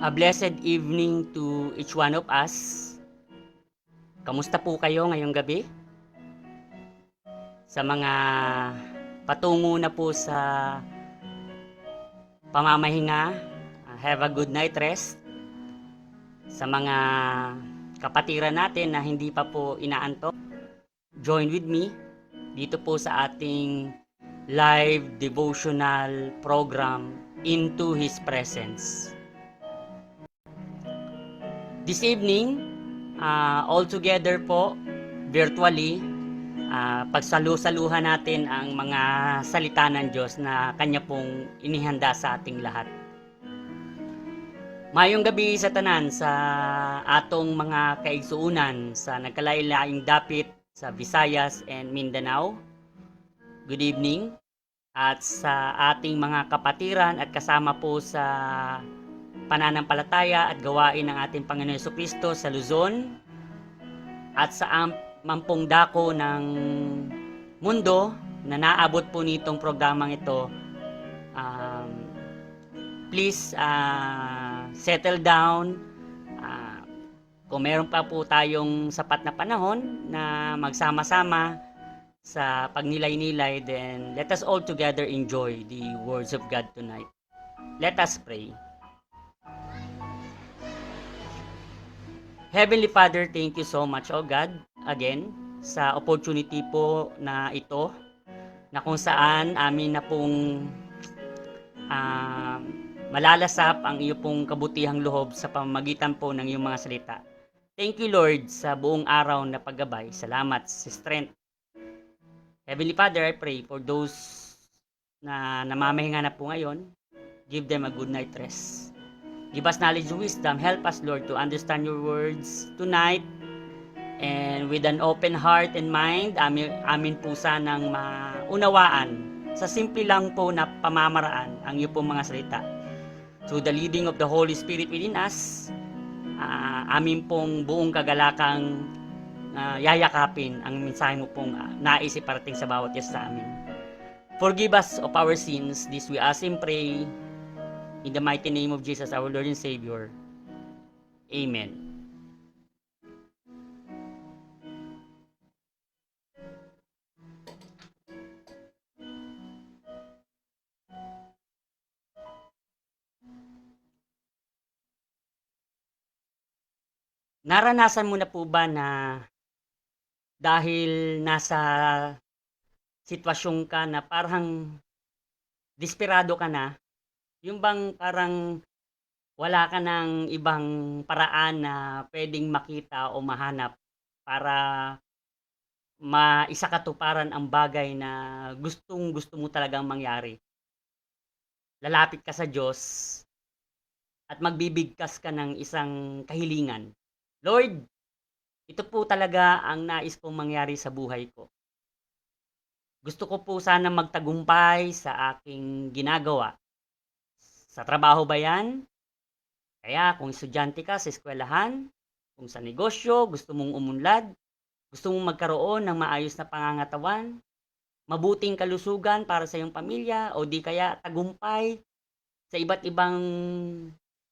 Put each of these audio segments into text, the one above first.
A blessed evening to each one of us. Kamusta po kayo ngayong gabi? Sa mga patungo na po sa pamamahinga, have a good night rest. Sa mga kapatiran natin na hindi pa po inaantok, join with me dito po sa ating live devotional program, Into His Presence. This evening, all together po, virtually, pagsalu-saluhan natin ang mga salita ng Diyos na Kanya pong inihanda sa ating lahat. Mayong gabi sa tanan sa atong mga kaigsuunan sa nagkalailaing dapit sa Visayas and Mindanao. Good evening. At sa ating mga kapatiran at kasama po sa pananampalataya at gawain ng ating Panginoon Jesucristo sa Luzon at sa mampung dako ng mundo na naabot po nitong programang ito. Please settle down. Kung meron pa po tayong sapat na panahon na magsama-sama sa pagnilay-nilay, then let us all together enjoy the words of God tonight. Let us pray. Heavenly Father, thank you so much, oh God, again, sa opportunity po na ito, na kung saan amin na pong malalasap ang iyo pong kabutihang loob sa pamamagitan po ng iyong mga salita. Thank you, Lord, sa buong araw na paggabay. Salamat sa strength. Heavenly Father, I pray for those na namamahinga na po ngayon, give them a good night rest. Give us knowledge and wisdom. Help us, Lord, to understand your words tonight. And with an open heart and mind, amin po sanang maunawaan sa simple lang po na pamamaraan ang iyo pong mga salita. Through the leading of the Holy Spirit within us, amin pong buong kagalakang yayakapin ang mensahe mo pong nais iparating sa bawat isa sa amin. Forgive us of our sins. This we ask and pray in the mighty name of Jesus, our Lord and Savior. Amen. Naranasan mo na po ba na dahil nasa sitwasyon ka na parang desperado ka na, yung bang parang wala ka ng ibang paraan na pwedeng makita o mahanap para maisakatuparan ang bagay na gustong-gusto mo talagang mangyari. Lalapit ka sa Diyos at magbibigkas ka ng isang kahilingan. Lord, ito po talaga ang nais kong mangyari sa buhay ko. Gusto ko po sana magtagumpay sa aking ginagawa. Sa trabaho ba yan? Kaya kung estudyante ka sa eskwelahan, kung sa negosyo, gusto mong umunlad, gusto mong magkaroon ng maayos na pangangatawan, mabuting kalusugan para sa iyong pamilya, o di kaya tagumpay sa iba't ibang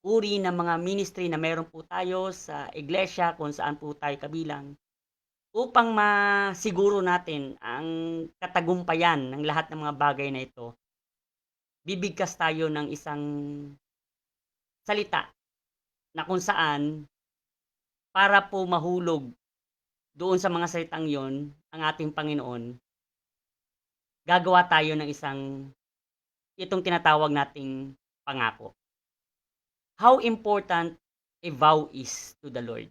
uri ng mga ministry na meron po tayo sa iglesia kung saan po tayo kabilang, upang masiguro natin ang katagumpayan ng lahat ng mga bagay na ito, bibigkas tayo ng isang salita na kung saan para po mahulog doon sa mga salitang yon ang ating Panginoon, gagawa tayo ng itong tinatawag nating pangako. How important a vow is to the Lord.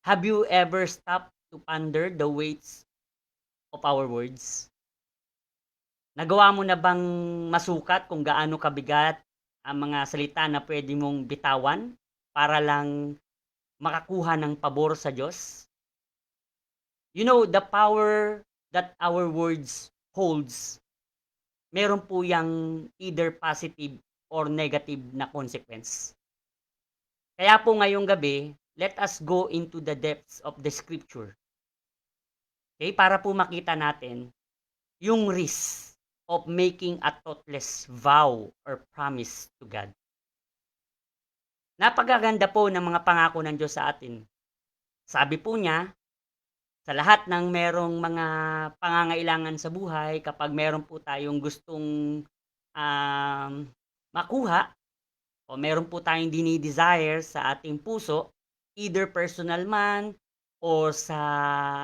Have you ever stopped to ponder the weights of our words? Nagawa mo na bang masukat kung gaano kabigat ang mga salita na pwede mong bitawan para lang makakuha ng pabor sa Diyos? You know, the power that our words holds, meron po yang either positive or negative na consequence. Kaya po ngayong gabi, let us go into the depths of the scripture. Okay, para po makita natin yung risk of making a thoughtless vow or promise to God. Napakaganda po ng mga pangako ng Diyos sa atin. Sabi po niya, sa lahat ng merong mga pangangailangan sa buhay, kapag meron po tayong gustong um, makuha o meron po tayong dinidesire sa ating puso, either personal man o sa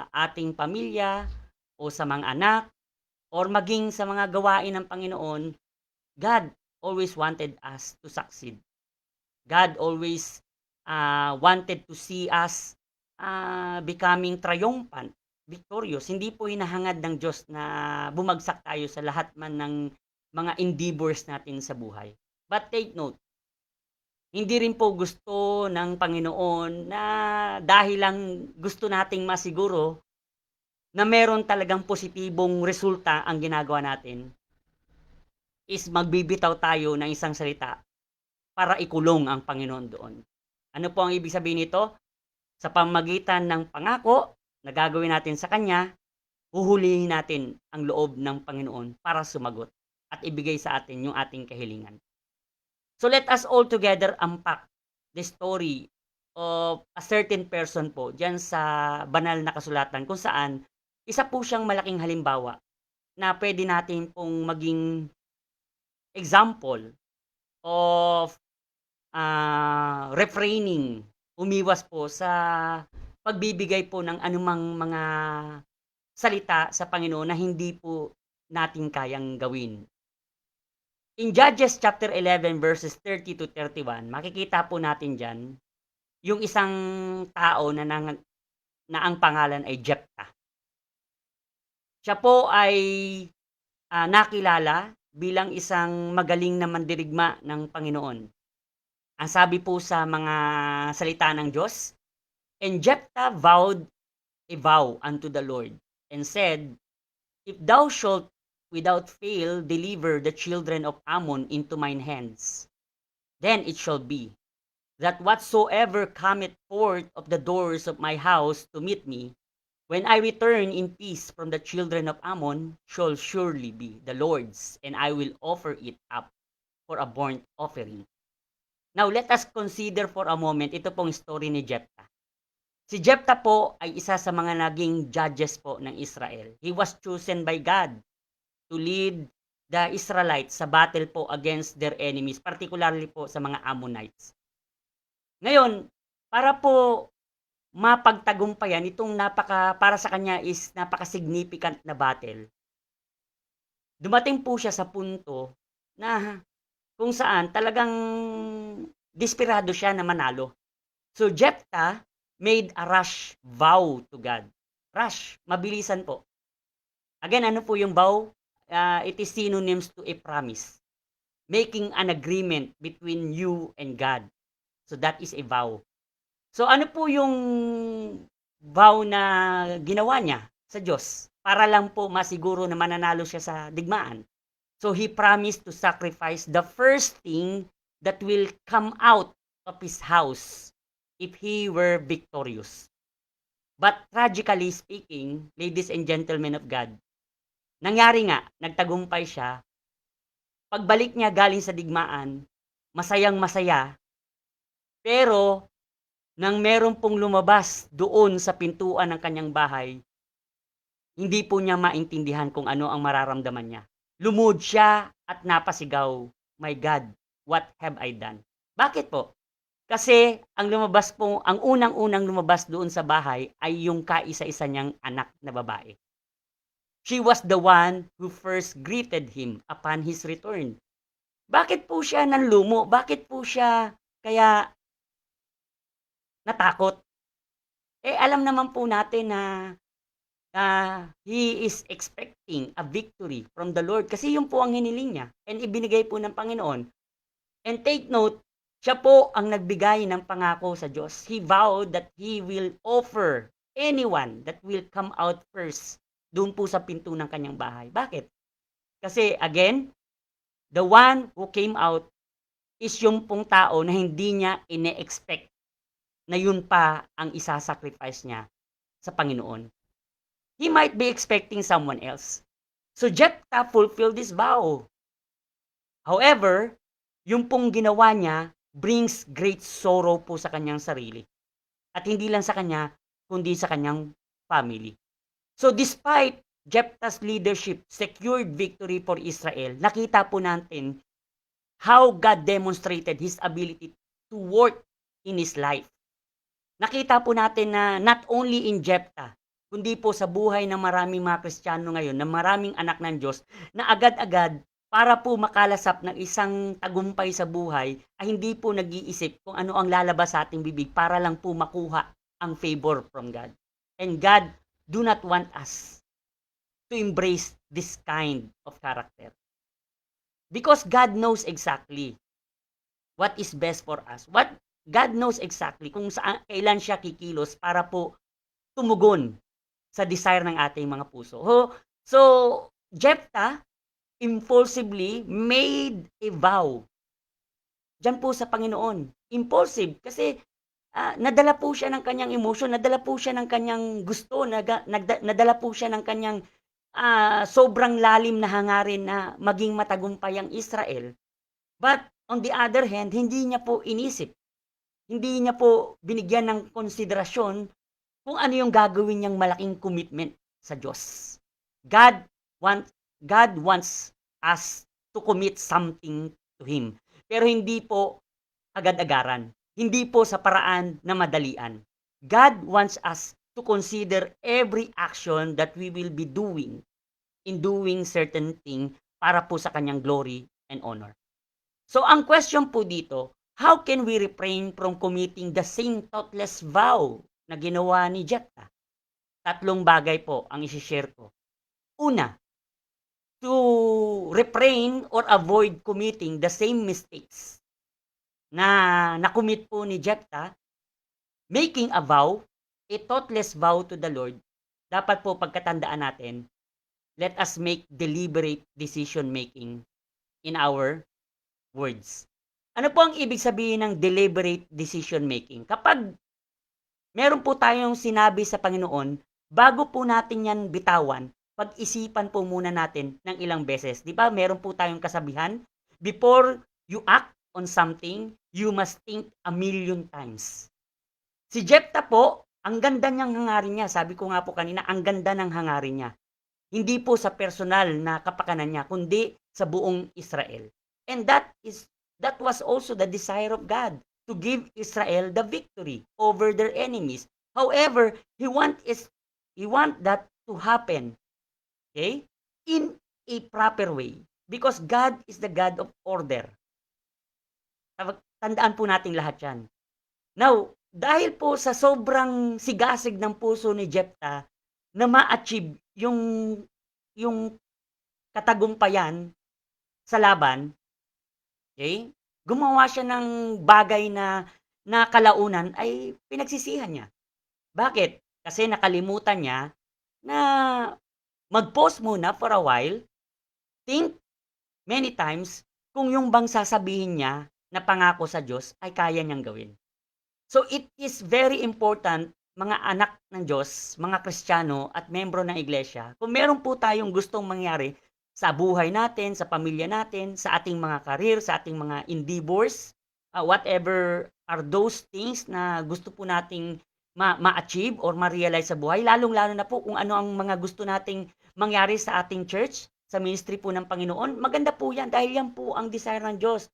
ating pamilya o sa mga anak or maging sa mga gawain ng Panginoon, God always wanted us to succeed. God always wanted to see us becoming triumphant, victorious. Hindi po hinahangad ng Diyos na bumagsak tayo sa lahat man ng mga endeavors natin sa buhay. But take note, hindi rin po gusto ng Panginoon na dahil lang gusto nating masiguro na meron talagang positibong resulta ang ginagawa natin, is magbibitaw tayo ng isang salita para ikulong ang Panginoon doon. Ano po ang ibig sabihin nito? Sa pamamagitan ng pangako na gagawin natin sa Kanya, huhulihin natin ang loob ng Panginoon para sumagot at ibigay sa atin yung ating kahilingan. So let us all together unpack the story of a certain person po dyan sa banal na kasulatan kung saan isa po siyang malaking halimbawa na pwede natin pong maging example of refraining, umiwas po sa pagbibigay po ng anumang mga salita sa Panginoon na hindi po natin kayang gawin. In Judges chapter 11 verses 30 to 31, makikita po natin dyan yung isang tao na ang pangalan ay Jephthah. Siya po ay nakilala bilang isang magaling na mandirigma ng Panginoon. Ang sabi po sa mga salita ng Diyos, and Jephthah vowed a vow unto the Lord, and said, if thou shalt without fail deliver the children of Ammon into mine hands, then it shall be, that whatsoever cometh forth of the doors of my house to meet me, when I return in peace from the children of Ammon, shall surely be the Lord's, and I will offer it up for a burnt offering. Now, let us consider for a moment ito pong story ni Jephthah. Si Jephthah po ay isa sa mga naging judges po ng Israel. He was chosen by God to lead the Israelites sa battle po against their enemies, particularly po sa mga Ammonites. Ngayon, para po mapagtagumpayan itong para sa kanya is napaka-significant na battle, dumating po siya sa punto na kung saan talagang desperado siya na manalo. So Jephthah made a rash vow to God. Rash, mabilisan po. Again, ano po yung vow? It is synonyms to a promise. Making an agreement between you and God. So that is a vow. So ano po yung vow na ginawa niya sa Diyos? Para lang po masiguro na mananalo siya sa digmaan. So he promised to sacrifice the first thing that will come out of his house if he were victorious. But tragically speaking, ladies and gentlemen of God, nangyari nga, nagtagumpay siya. Pagbalik niya galing sa digmaan, masayang masaya, pero nang meron pong lumabas doon sa pintuan ng kanyang bahay, hindi po niya maintindihan kung ano ang mararamdaman niya. Lumuhod siya at napasigaw, my God, what have I done? Bakit po? Kasi ang unang-unang lumabas doon sa bahay ay yung kaisa-isa niyang anak na babae. She was the one who first greeted him upon his return. Bakit po siya nanlumo? Bakit po siya kaya natakot? Alam naman po natin na he is expecting a victory from the Lord kasi yun po ang hiniling niya and ibinigay po ng Panginoon. And take note, siya po ang nagbigay ng pangako sa Diyos. He vowed that he will offer anyone that will come out first doon po sa pinto ng kanyang bahay. Bakit? Kasi again, the one who came out is yung pong tao na hindi niya ine-expect na yun pa ang isasacrifice niya sa Panginoon. He might be expecting someone else. So Jephthah fulfilled this vow. However, yung pong ginawa niya brings great sorrow po sa kanyang sarili. At hindi lang sa kanya, kundi sa kanyang family. So despite Jephthah's leadership secured victory for Israel, nakita po natin how God demonstrated His ability to work in his life. Nakita po natin na not only in Jephthah, kundi po sa buhay ng maraming mga Kristiyano ngayon, na maraming anak ng Diyos, na agad-agad para po makalasap ng isang tagumpay sa buhay, ay hindi po nag-iisip kung ano ang lalabas sa ating bibig para lang po makuha ang favor from God. And God do not want us to embrace this kind of character. Because God knows exactly what is best for us. God knows exactly kung saan, kailan siya kikilos para po tumugon sa desire ng ating mga puso. So Jephthah impulsively made a vow diyan po sa Panginoon. Impulsive kasi nadala po siya ng kanyang emotion, nadala po siya ng kanyang gusto, nadala po siya ng kanyang sobrang lalim na hangarin na maging matagumpay ang Israel. But on the other hand, hindi niya po inisip, hindi niya po binigyan ng konsiderasyon kung ano yung gagawin niyang malaking commitment sa Diyos. God wants us to commit something to Him. Pero hindi po agad-agaran. Hindi po sa paraan na madalian. God wants us to consider every action that we will be doing in doing certain thing para po sa kanyang glory and honor. So ang question po dito, how can we refrain from committing the same thoughtless vow na ginawa ni Jephthah? Tatlong bagay po ang isi-share ko. Una, to refrain or avoid committing the same mistakes na nakumit po ni Jephthah, making a vow, a thoughtless vow to the Lord, dapat po pagkatandaan natin, let us make deliberate decision making in our words. Ano po ang ibig sabihin ng deliberate decision making? Kapag meron po tayong sinabi sa Panginoon, bago po natin yan bitawan, pag-isipan po muna natin ng ilang beses. Di ba? Meron po tayong kasabihan, before you act on something, you must think a million times. Si Jephthah po, ang ganda niyang hangarin niya. Sabi ko nga po kanina, ang ganda ng hangarin niya. Hindi po sa personal na kapakanan niya, kundi sa buong Israel. And that was also the desire of God, to give Israel the victory over their enemies. However, He want that to happen, okay, in a proper way, because God is the God of order. Tandaan po natin lahat yan. Now, dahil po sa sobrang sigasig ng puso ni Jephthah na ma-achieve yung katagumpayan sa laban, okay, gumawa siya ng bagay na kalaunan ay pinagsisihan niya. Bakit? Kasi nakalimutan niya na mag-pause muna for a while, think many times kung yung bang sasabihin niya na pangako sa Diyos ay kaya niyang gawin. So it is very important, mga anak ng Diyos, mga Kristiyano at membro ng iglesia, kung meron po tayong gustong mangyari sa buhay natin, sa pamilya natin, sa ating mga career, sa ating mga endeavors, whatever are those things na gusto po nating ma-achieve or ma-realize sa buhay, lalong-lalo na po kung ano ang mga gusto nating mangyari sa ating church, sa ministry po ng Panginoon, maganda po yan dahil yan po ang desire ng Diyos.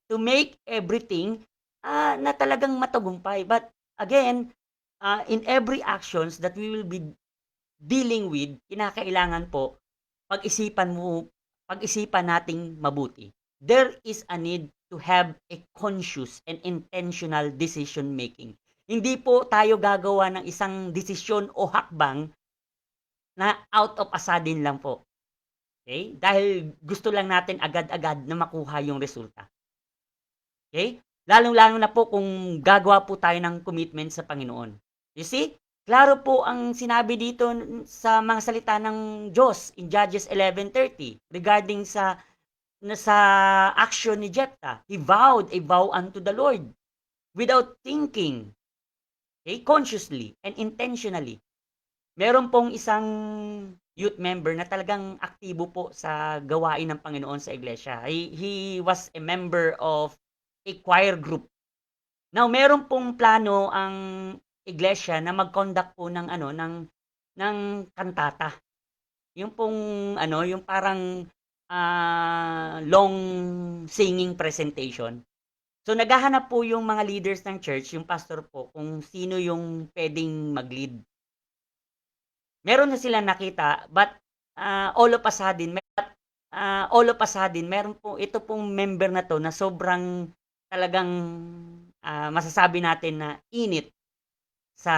To make everything na talagang matagumpay. But again, in every actions that we will be dealing with, kinakailangan po pag-isipan nating mabuti. There is a need to have a conscious and intentional decision making. Hindi po tayo gagawa ng isang desisyon o hakbang na out of a sudden lang po. Okay? Dahil gusto lang natin agad-agad na makuha yung resulta. Okay? Lalong-lalo na po kung gagawa po tayo ng commitment sa Panginoon. You see? Klaro po ang sinabi dito sa mga salita ng Diyos in Judges 11:30 regarding sa action ni Jephthah. He vowed a vow unto the Lord without thinking, okay, consciously and intentionally. Meron pong isang youth member na talagang aktibo po sa gawain ng Panginoon sa iglesia. He was a member of a choir group. Now, meron pong plano ang iglesia na mag-conduct po ng ano, ng kantata. Yung pong ano, yung parang long singing presentation. So, naghahanap po yung mga leaders ng church, yung pastor po, kung sino yung pwedeng mag-lead. Meron na silang nakita, but all of a sudden, meron po, ito pong member na to na sobrang talagang masasabi natin na init sa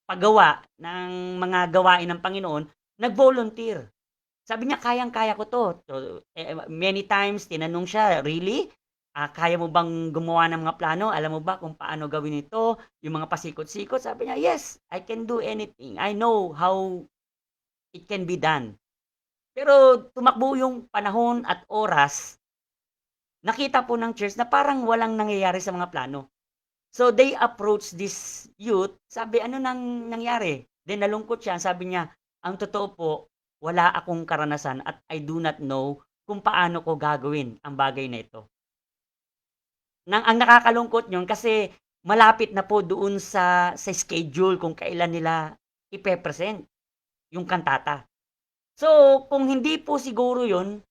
paggawa ng mga gawain ng Panginoon, nag-volunteer. Sabi niya, kayang-kaya ko to. So, many times, tinanong siya, really? Kaya mo bang gumawa ng mga plano? Alam mo ba kung paano gawin ito? Yung mga pasikot-sikot? Sabi niya, yes, I can do anything. I know how it can be done. Pero tumakbo yung panahon at oras, nakita po ng church na parang walang nangyayari sa mga plano. So they approached this youth, sabi, ano nang nangyari? Then nalungkot siya, sabi niya, ang totoo po, wala akong karanasan at I do not know kung paano ko gagawin ang bagay na ito. Ang nakakalungkot yun kasi malapit na po doon sa schedule kung kailan nila ipe-present yung kantata. So, kung hindi po siguro yun,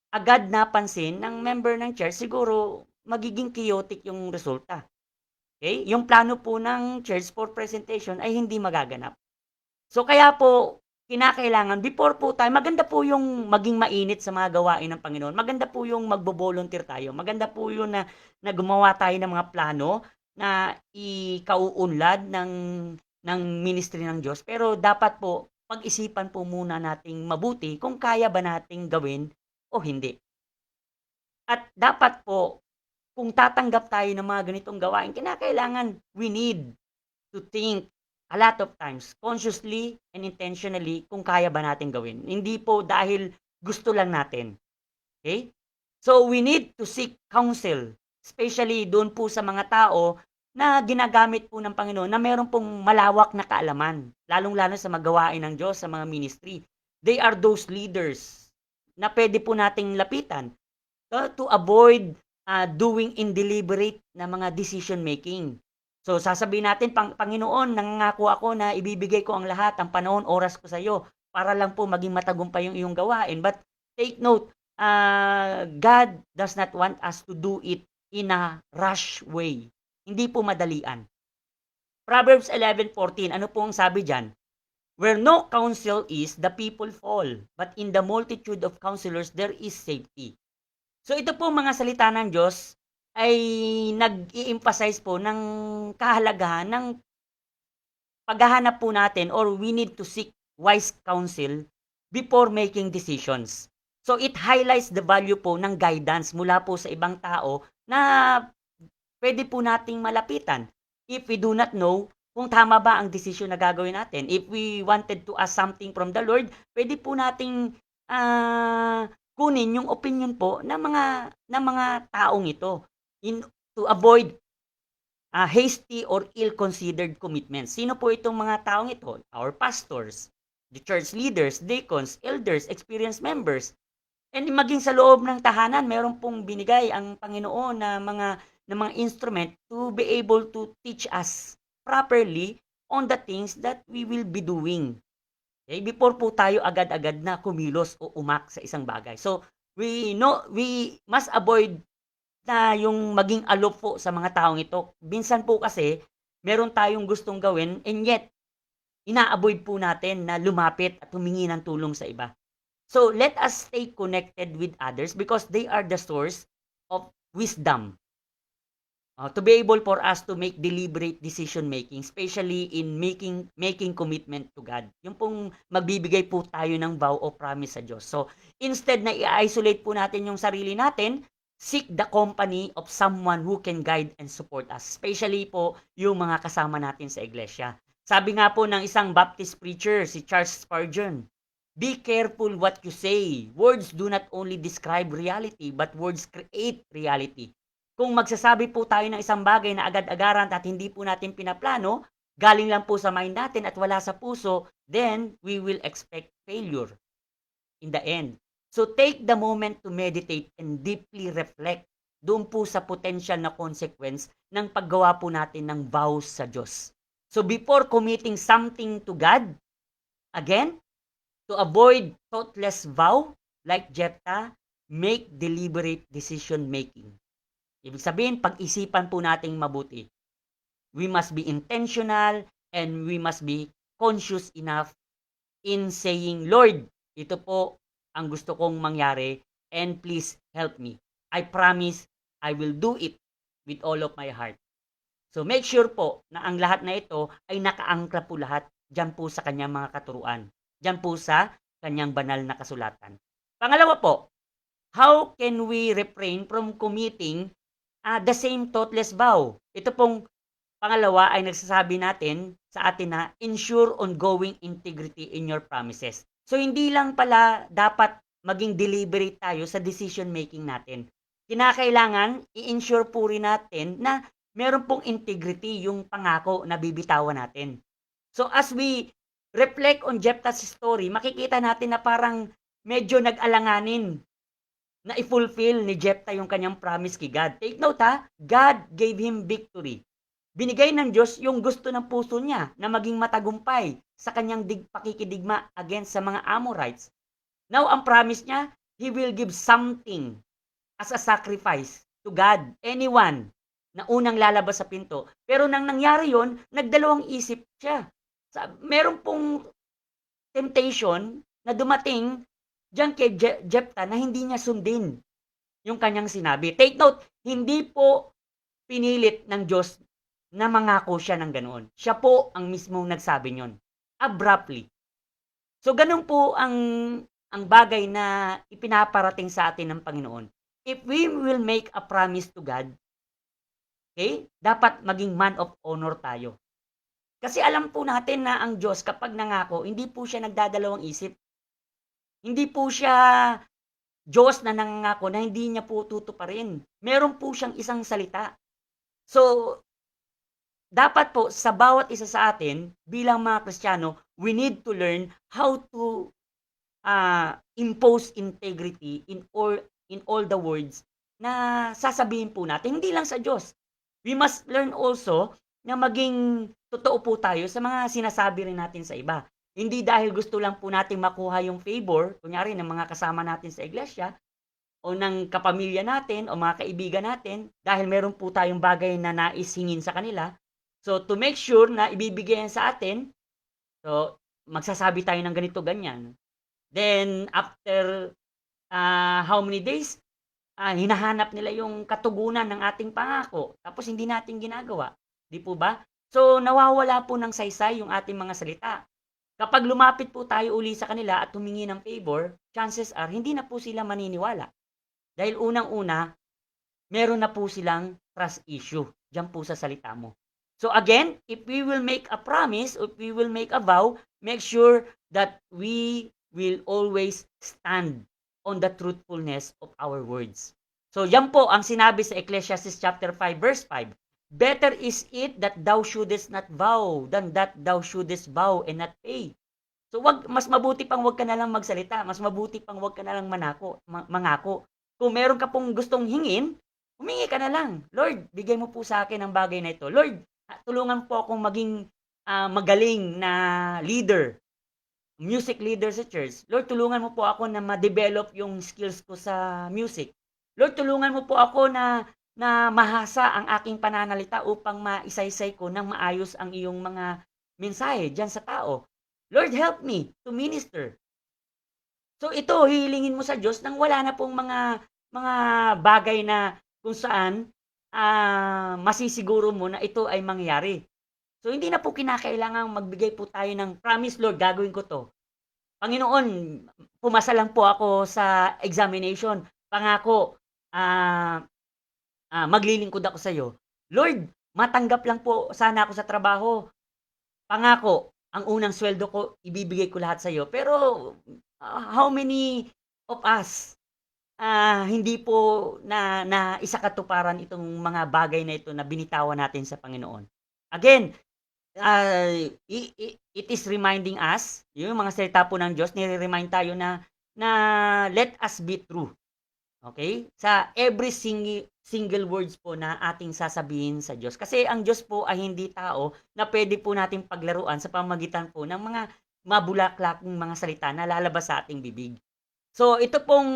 agad napansin ng member ng church, siguro magiging chaotic yung resulta. Okay? Yung plano po ng church for presentation ay hindi magaganap. So, kaya po, kinakailangan, before po tayo, maganda po yung maging mainit sa mga gawain ng Panginoon. Maganda po yung magbo-volunteer tayo. Maganda po yun na gumawa tayo ng mga plano na ikauunlad ng ministry ng Diyos. Pero dapat po, pag-isipan po muna nating mabuti kung kaya ba nating gawin o hindi. At dapat po, kung tatanggap tayo ng mga ganitong gawain, kinakailangan we need to think a lot of times, consciously and intentionally, kung kaya ba natin gawin. Hindi po dahil gusto lang natin. Okay? So, we need to seek counsel, especially doon po sa mga tao na ginagamit po ng Panginoon na meron pong malawak na kaalaman, lalong-lalo sa magawain ng Diyos, sa mga ministry. They are those leaders na pwede po nating lapitan to avoid doing indeliberate na mga decision making. So, sasabihin natin, Panginoon, nangangako ako na ibibigay ko ang lahat, ang panahon, oras ko sa iyo, para lang po maging matagumpay yung iyong gawain. But take note, God does not want us to do it in a rush way. Hindi po madalian. Proverbs 11:14, ano po ang sabi dyan? Where no counsel is, the people fall. But in the multitude of counselors, there is safety. So ito po mga salita ng Diyos ay nag-i-emphasize po ng kahalagahan ng paghahanap po natin, or we need to seek wise counsel before making decisions. So it highlights the value po ng guidance mula po sa ibang tao na pwede po nating malapitan. If we do not know kung tama ba ang desisyon na gagawin natin. If we wanted to ask something from the Lord, pwede po nating kunin yung opinion po ng mga taong ito to avoid hasty or ill-considered commitments. Sino po itong mga taong ito? Our pastors, the church leaders, deacons, elders, experienced members. And maging sa loob ng tahanan, meron pong binigay ang Panginoon na mga instrument to be able to teach us properly on the things that we will be doing. Okay? Before po tayo agad-agad na kumilos o umak sa isang bagay. So, we must avoid na yung maging aloof po sa mga taong ito. Minsan po kasi, meron tayong gustong gawin and yet, ina-avoid po natin na lumapit at humingi ng tulong sa iba. So, let us stay connected with others because they are the source of wisdom. To be able for us to make deliberate decision making, especially in making commitment to God. Yung pong magbibigay po tayo ng vow o promise sa Diyos. So, instead na i-isolate po natin yung sarili natin, seek the company of someone who can guide and support us. Especially po yung mga kasama natin sa iglesia. Sabi nga po ng isang Baptist preacher, si Charles Spurgeon, be careful what you say. Words do not only describe reality, but words create reality. Kung magsasabi po tayo ng isang bagay na agad-agaran at hindi po natin pinaplano, galing lang po sa mind natin at wala sa puso, then we will expect failure in the end. So take the moment to meditate and deeply reflect doon po sa potential na consequence ng paggawa po natin ng vows sa Diyos. So before committing something to God, again, to avoid thoughtless vow like Jephthah, make deliberate decision making. Ibig sabihin, pag-isipan po nating mabuti. We must be intentional and we must be conscious enough in saying, Lord, ito po ang gusto kong mangyari and please help me. I promise I will do it with all of my heart. So make sure po na ang lahat na ito ay nakaangkla po lahat dyan po sa kanyang mga katuruan. Dyan po sa kanyang banal na kasulatan. Pangalawa po, how can we refrain from committing the same thoughtless vow? Ito pong pangalawa ay nagsasabi natin sa atin na ensure ongoing integrity in your promises. So hindi lang pala dapat maging deliberate tayo sa decision making natin. Kinakailangan i-ensure po rin natin na meron pong integrity yung pangako na bibitawan natin. So as we reflect on Jephthah's story, makikita natin na parang medyo nag-alanganin na i-fulfill ni Jephthah yung kanyang promise kay God. Take note ha, God gave him victory. Binigay ng Diyos yung gusto ng puso niya na maging matagumpay sa kanyang pakikidigma against sa mga Amorites. Now, ang promise niya, He will give something as a sacrifice to God, anyone na unang lalabas sa pinto. Pero nang nangyari yon, nagdalawang isip siya. Meron pong temptation na dumating diyan kay Jephthah na hindi niya sundin yung kanyang sinabi. Take note, hindi po pinilit ng Diyos na mangako siya ng ganoon. Siya po ang mismong nagsabi niyon. Abruptly. So ganun po ang bagay na ipinaparating sa atin ng Panginoon. If we will make a promise to God, okay, dapat maging man of honor tayo. Kasi alam po natin na ang Diyos kapag nangako, hindi po siya nagdadalawang isip. Hindi po siya Diyos na nangako na hindi niya po tutuparin. Meron po siyang isang salita. So, dapat po sa bawat isa sa atin, bilang mga Kristiyano, we need to learn how to impose integrity in all the words na sasabihin po natin. Hindi lang sa Diyos. We must learn also na maging totoo po tayo sa mga sinasabi rin natin sa iba. Hindi dahil gusto lang po natin makuha yung favor, kunyari ng mga kasama natin sa iglesia, o ng kapamilya natin, o mga kaibigan natin, dahil meron po tayong bagay na nais hingin sa kanila. So, to make sure na ibibigay yan sa atin, so, magsasabi tayo ng ganito, ganyan. Then, after how many days, hinahanap nila yung katugunan ng ating pangako. Tapos, hindi natin ginagawa. Di po ba? So, nawawala po ng saysay yung ating mga salita. Kapag lumapit po tayo uli sa kanila at humingi ng favor, chances are, hindi na po sila maniniwala. Dahil unang-una, meron na po silang trust issue. Diyan po sa salita mo. So again, if we will make a promise, if we will make a vow, make sure that we will always stand on the truthfulness of our words. So yan po ang sinabi sa Ecclesiastes chapter 5 verse 5. Better is it that thou shouldest not vow than that thou shouldest vow and not pay. So mas mabuti pang wag ka na lang magsalita, mas mabuti pang wag ka na lang mangako. Kung meron ka pong gustong hingin, humingi ka na lang. Lord, bigay mo po sa akin ang bagay na ito. Lord, tulungan po akong maging magaling na leader, music leader sa church. Lord, tulungan mo po ako na ma-develop yung skills ko sa music. Lord, tulungan mo po ako na mahasa ang aking pananalita upang maisaysay ko ng maayos ang iyong mga mensahe dyan sa tao. Lord, help me to minister. So ito, hihilingin mo sa Diyos nang wala na pong mga bagay na kung saan masisiguro mo na ito ay mangyayari. So hindi na po kinakailangang magbigay po tayo ng promise, Lord, gagawin ko to. Panginoon, pumasa lang po ako sa examination. Pangako, maglilingkod ako sa iyo. Lord, matanggap lang po sana ako sa trabaho. Pangako, ang unang sweldo ko, ibibigay ko lahat sa iyo. Pero, how many of us, hindi po na isakatuparan itong mga bagay na ito na binitawan natin sa Panginoon. Again, it is reminding us, yung mga salita po ng Diyos, nire-remind tayo na let us be true. Okay? Sa every single words po na ating sasabihin sa Diyos. Kasi ang Diyos po ay hindi tao na pwede po nating paglaruan sa pamamagitan po ng mga mabulaklakong mga salita na lalabas sa ating bibig. So, ito pong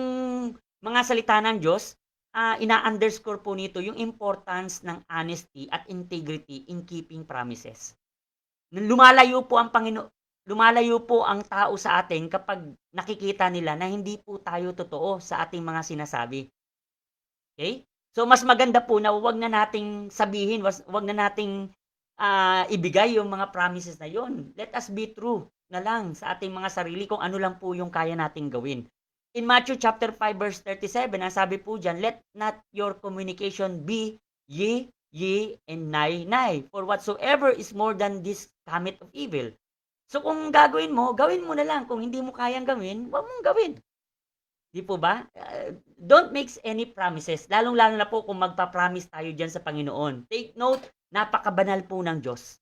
mga salita ng Diyos, ina-underscore po nito yung importance ng honesty at integrity in keeping promises. Lumalayo po ang tao sa atin kapag nakikita nila na hindi po tayo totoo sa ating mga sinasabi. Okay? So mas maganda po na 'wag na nating sabihin, 'wag na nating ibigay yung mga promises na yon. Let us be true na lang sa ating mga sarili kung ano lang po yung kaya nating gawin. In Matthew chapter 5 verse 37, ang sabi po diyan, "Let not your communication be ye, ye, and nay, nay. For whatsoever is more than this cometh of evil." So kung gagawin mo na lang. Kung hindi mo kayang gawin, 'wag mong gawin. 'Di po ba? Don't make any promises, lalong-lalo na po kung magpa-promise tayo diyan sa Panginoon. Take note, napakabanal po ng Diyos.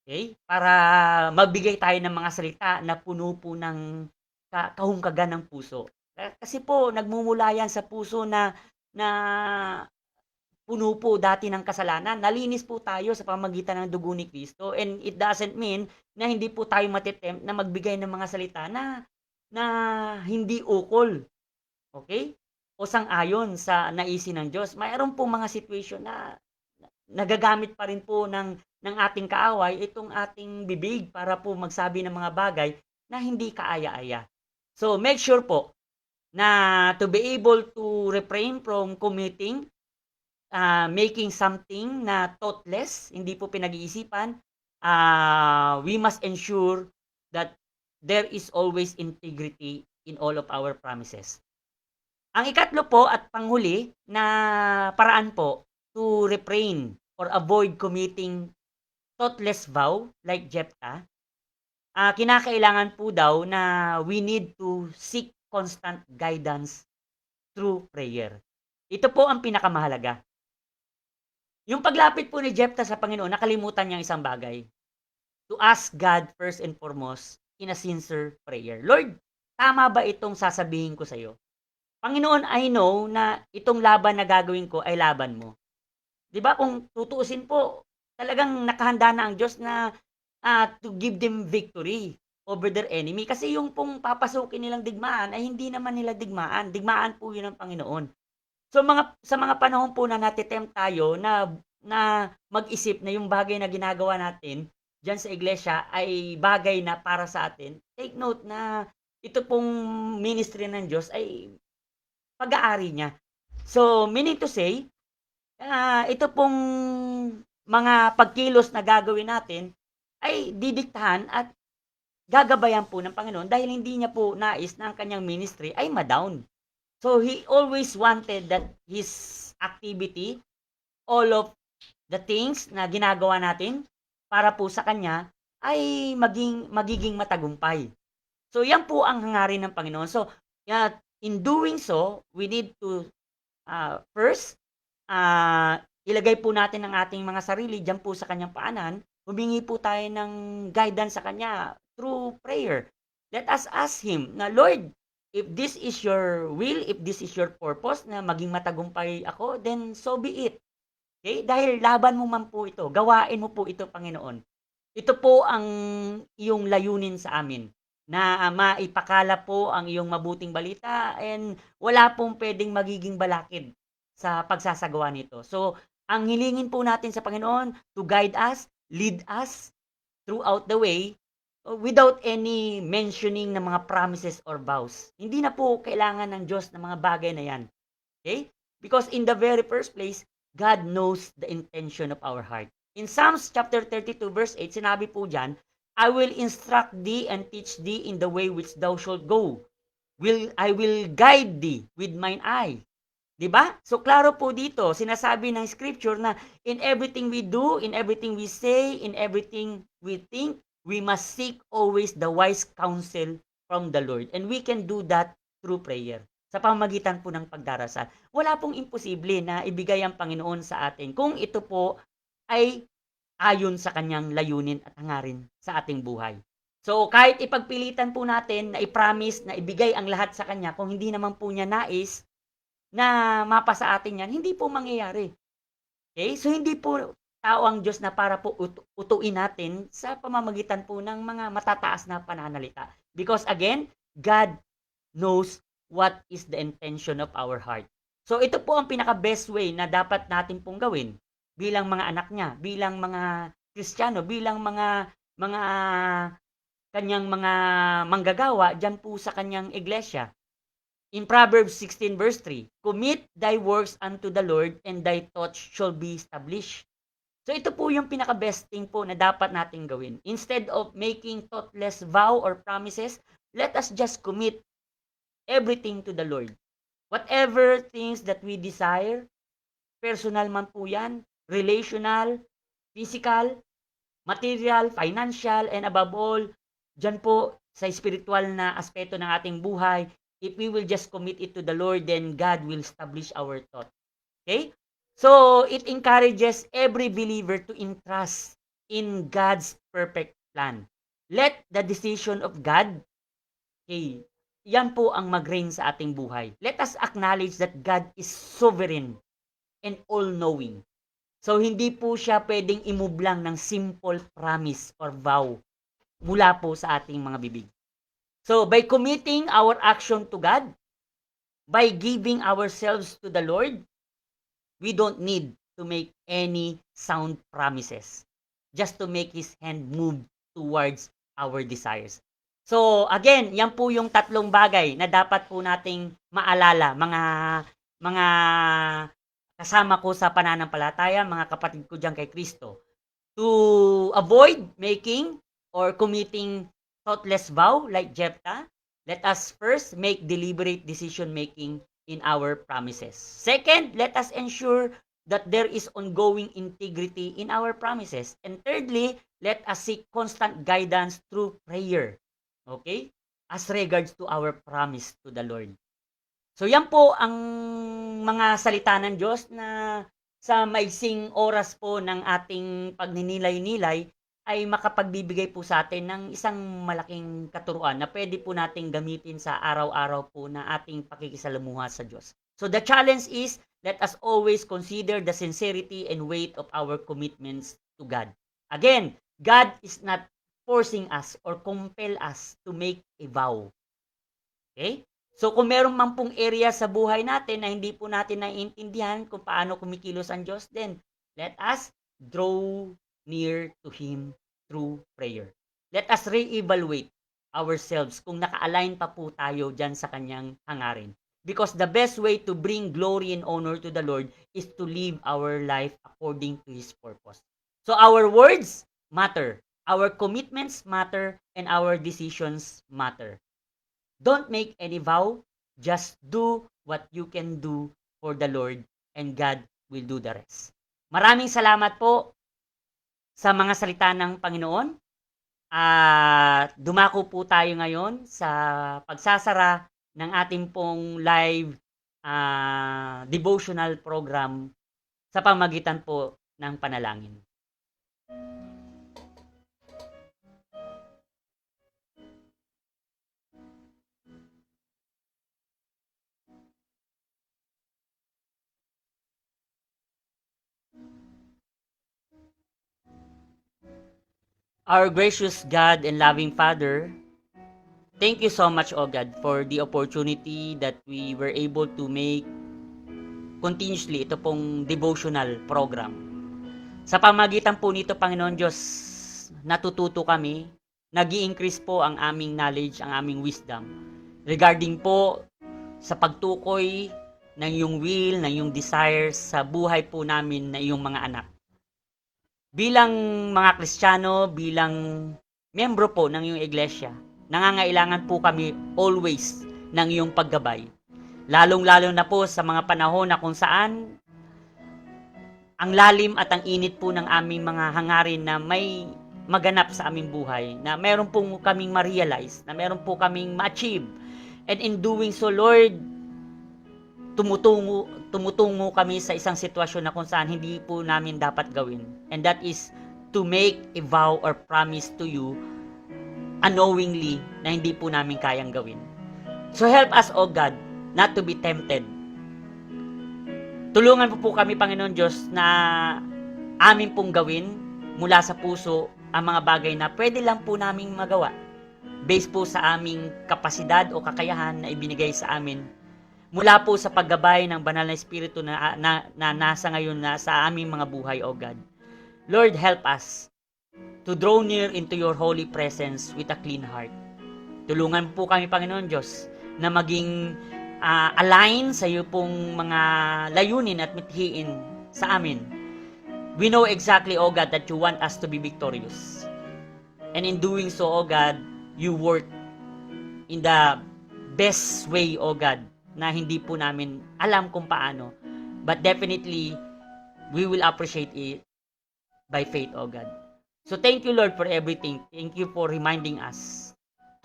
Okay? Para magbigay tayo ng mga salita na puno po ng kahungkagan ng puso. Kasi po nagmumula yan sa puso na puno po dati ng kasalanan. Nalinis po tayo sa pamamagitan ng dugo ni Kristo, and it doesn't mean na hindi po tayo mate-tempt na magbigay ng mga salita na hindi ukol. Okay? O sang-ayon sa naisin ng Diyos. Mayroon pong mga situation na nagagamit pa rin po ng ating kaaway itong ating bibig para po magsabi ng mga bagay na hindi kaaya-aya. So, make sure po na to be able to refrain from committing, making something na thoughtless, hindi po pinag-iisipan, we must ensure that there is always integrity in all of our promises. Ang ikatlo po at panghuli na paraan po to refrain or avoid committing thoughtless vow like Jephthah, kinakailangan po daw na we need to seek constant guidance through prayer. Ito po ang pinakamahalaga. Yung paglapit po ni Jephthah sa Panginoon, nakalimutan niya isang bagay. To ask God first and foremost in a sincere prayer. Lord, tama ba itong sasabihin ko sa iyo? Panginoon, I know na itong laban na gagawin ko ay laban mo. 'Di ba kung tutuusin po, talagang nakahanda na ang Diyos na to give them victory over their enemy. Kasi yung pong papasukin nilang digmaan ay hindi naman nila digmaan. Digmaan po yun ng Panginoon. So sa mga panahon po na nate-tempt tayo na mag-isip na yung bagay na ginagawa natin diyan sa iglesia ay bagay na para sa atin, take note na ito pong ministry ng Diyos ay pag-aari niya. So, meaning to say, ito pong mga pagkilos na gagawin natin ay didiktahan at gagabayan po ng Panginoon dahil hindi niya po nais na ang kanyang ministry ay ma-down. So, He always wanted that His activity, all of the things na ginagawa natin para po sa Kanya ay magiging matagumpay. So, yan po ang hangarin ng Panginoon. So, in doing so, we need to first, ilagay po natin ang ating mga sarili diyan po sa kanyang paanan. Humingi po tayo ng guidance sa kanya through prayer. Let us ask Him na, Lord, if this is your will, if this is your purpose na maging matagumpay ako, then so be it. Okay? Dahil laban mo man po ito, gawain mo po ito, Panginoon. Ito po ang iyong layunin sa amin, na maipakala po ang iyong mabuting balita and wala pong pwedeng magiging balakid sa pagsasagawa nito. So, ang hilingin po natin sa Panginoon to guide us, lead us throughout the way without any mentioning ng mga promises or vows. Hindi na po kailangan ng Diyos ng mga bagay na yan. Okay? Because in the very first place, God knows the intention of our heart. In Psalms chapter 32 verse 8, sinabi po dyan, I will instruct thee and teach thee in the way which thou shalt go. I will guide thee with mine eye. 'Di ba? So klaro po dito, sinasabi ng scripture na in everything we do, in everything we say, in everything we think, we must seek always the wise counsel from the Lord. And we can do that through prayer. Sa pamamagitan po ng pagdarasal. Wala pong imposible na ibigay ang Panginoon sa atin kung ito po ay ayon sa kanyang layunin at hangarin sa ating buhay. So, kahit ipagpilitan po natin na i-promise na ibigay ang lahat sa kanya, kung hindi naman po niya nais na mapasa atin yan, hindi po mangyayari. Okay? So, hindi po tao ang Diyos na para po utuin natin sa pamamagitan po ng mga matataas na pananalita. Because again, God knows what is the intention of our heart. So, ito po ang pinaka-best way na dapat natin pong gawin bilang mga anak niya, bilang mga Kristiyano, bilang mga kanyang mga manggagawa dyan po sa kanyang iglesia. In Proverbs 16 verse 3, commit thy works unto the Lord and thy thoughts shall be established. So ito po yung pinaka-best thing po na dapat natin gawin. Instead of making thoughtless vow or promises, let us just commit everything to the Lord. Whatever things that we desire, personal man po yan, relational, physical, material, financial, and above all, dyan po sa spiritual na aspeto ng ating buhay, if we will just commit it to the Lord, then God will establish our thought. Okay? So, it encourages every believer to entrust in God's perfect plan. Let the decision of God, okay, yan po ang mag-reign sa ating buhay. Let us acknowledge that God is sovereign and all-knowing. So, hindi po siya pwedeng i-move lang ng simple promise or vow mula po sa ating mga bibig. So, by committing our action to God, by giving ourselves to the Lord, we don't need to make any sound promises just to make His hand move towards our desires. So, again, yan po yung tatlong bagay na dapat po nating maalala, mga kasama ko sa pananampalataya, mga kapatid ko diyan kay Kristo. To avoid making or committing thoughtless vow like Jephthah, let us first make deliberate decision making in our promises. Second, let us ensure that there is ongoing integrity in our promises. And thirdly, let us seek constant guidance through prayer. Okay? As regards to our promise to the Lord. So yan po ang mga salita ng Diyos na sa maiksing oras po ng ating pagninilay-nilay ay makapagbibigay po sa atin ng isang malaking katuruan na pwede po nating gamitin sa araw-araw po na ating pakikisalamuha sa Diyos. So the challenge is, let us always consider the sincerity and weight of our commitments to God. Again, God is not forcing us or compel us to make a vow. Okay? So kung meron man pong area sa buhay natin na hindi po natin naiintindihan kung paano kumikilos ang Diyos, then let us draw near to Him through prayer. Let us re-evaluate ourselves kung naka-align pa po tayo dyan sa kanyang hangarin. Because the best way to bring glory and honor to the Lord is to live our life according to His purpose. So our words matter, our commitments matter, and our decisions matter. Don't make any vow, just do what you can do for the Lord, and God will do the rest. Maraming salamat po sa mga salita ng Panginoon. Dumako po tayo ngayon sa pagsasara ng ating pong live devotional program sa pamagitan po ng panalangin. Our gracious God and loving Father, thank you so much, O God, for the opportunity that we were able to make continuously ito pong devotional program. Sa pamagitan po nito, Panginoon Diyos, natututo kami, nag-i-increase po ang aming knowledge, ang aming wisdom regarding po sa pagtukoy ng iyong will, ng iyong desires sa buhay po namin na iyong mga anak. Bilang mga Kristiyano, bilang membro po ng iyong iglesia, nangangailangan po kami always ng iyong paggabay. Lalong-lalo na po sa mga panahon na kung saan ang lalim at ang init po ng aming mga hangarin na may maganap sa aming buhay, na meron po kaming ma-realize, na meron po kaming ma-achieve. And in doing so, Lord, tumutungo kami sa isang sitwasyon na kung saan hindi po namin dapat gawin. And that is to make a vow or promise to you unknowingly na hindi po namin kayang gawin. So help us, O God, not to be tempted Tulungan po kami, Panginoon Diyos, na amin pong gawin mula sa puso ang mga bagay na pwede lang po naming magawa based po sa aming kapasidad o kakayahan na ibinigay sa amin mula po sa paggabay ng banal na Espiritu na nasa ngayon na sa aming mga buhay, O God. Lord, help us to draw near into your holy presence with a clean heart. Tulungan po kami, Panginoon Diyos, na maging align sa iyo pong mga layunin at mithiin sa amin. We know exactly, O God, that you want us to be victorious. And in doing so, O God, you work in the best way, O God, na hindi po namin alam kung paano. But definitely, we will appreciate it by faith, O God. So thank you, Lord, for everything. Thank you for reminding us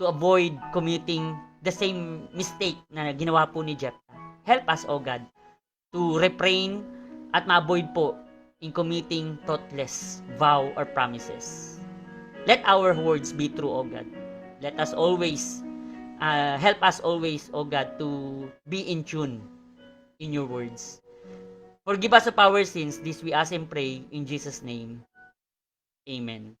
to avoid committing the same mistake na ginawa po ni Jephthah. Help us, O God, to refrain at ma-avoid po in committing thoughtless vow or promises. Let our words be true, O God. Let us always, help us always, O God, to be in tune in your words. Forgive us of our sins. This we ask and pray in Jesus' name. Amen.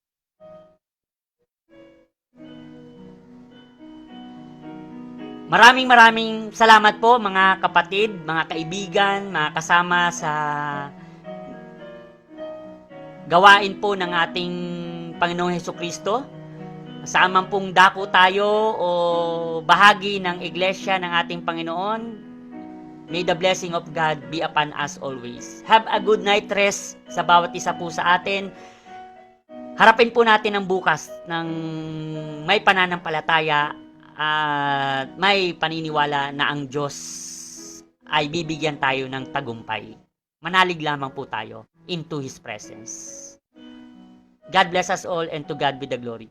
Maraming salamat po mga kapatid, mga kaibigan, mga kasama sa gawain po ng ating Panginoong Hesukristo. Saan pong dako tayo o bahagi ng iglesia ng ating Panginoon, may the blessing of God be upon us always. Have a good night rest sa bawat isa po sa atin. Harapin po natin ang bukas ng may pananampalataya at may paniniwala na ang Diyos ay bibigyan tayo ng tagumpay. Manalig lamang po tayo into His presence. God bless us all and to God be the glory.